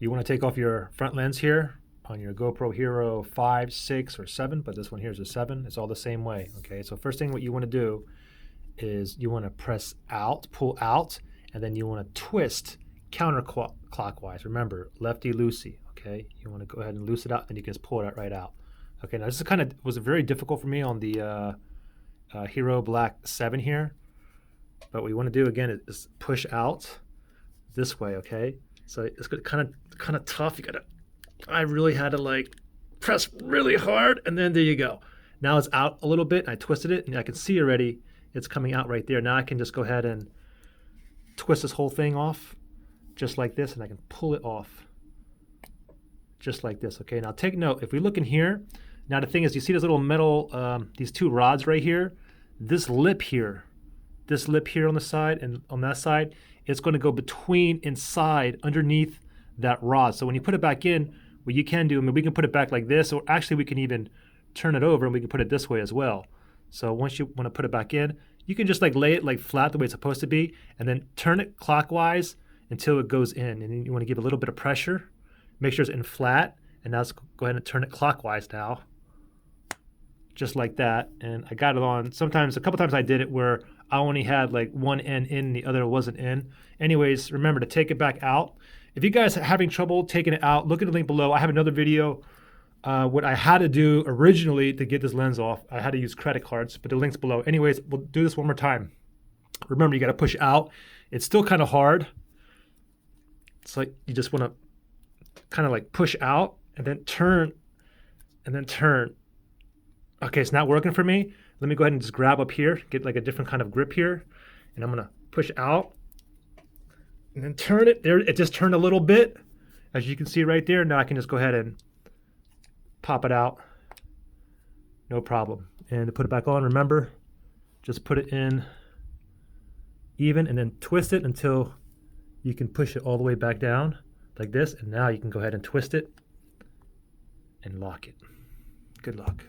You want to take off your front lens here on your GoPro Hero 5, 6, or 7, but this one here is a 7. It's all the same way, okay? So first thing what you want to do is you want to press out, pull out, and then you want to twist counterclockwise. Remember, lefty-loosey, okay? You want to go ahead and loose it out, then you can just pull it right out. Okay, now this is was very difficult for me on the Hero Black 7 here, but what you want to do again is push out this way, okay? So it's kind of tough. I really had to like press really hard, and then there you go. Now it's out a little bit. I twisted it, and I can see already it's coming out right there. Now I can just go ahead and twist this whole thing off, just like this, and I can pull it off, just like this. Okay. Now take note. If we look in here, now the thing is, you see this little metal, these two rods right here. This lip here on the side and on that side, it's going to go inside, underneath that rod. So when you put it back in, what you can do, I mean, we can put it back like this, or actually we can even turn it over and we can put it this way as well. So once you want to put it back in, you can just like lay it like flat the way it's supposed to be, and then turn it clockwise until it goes in. And then you want to give a little bit of pressure, make sure it's in flat, and now let's go ahead and turn it clockwise now, just like that. And I got it on. A couple times I did it where I only had like one end in, the other wasn't in. Anyways, remember to take it back out. If you guys are having trouble taking it out, look at the link below. I have another video. What I had to do originally to get this lens off, I had to use credit cards, but the link's below. Anyways, we'll do this one more time. Remember, you got to push out. It's still kind of hard. It's like you just want to kind of like push out and then turn and then turn. Okay, it's not working for me. Let me go ahead and just grab up here, get like a different kind of grip here, and I'm gonna push out and then turn it. There, it just turned a little bit, as you can see right there. Now I can just go ahead and pop it out, no problem. And to put it back on, remember, just put it in even and then twist it until you can push it all the way back down like this. And now you can go ahead and twist it and lock it. Good luck.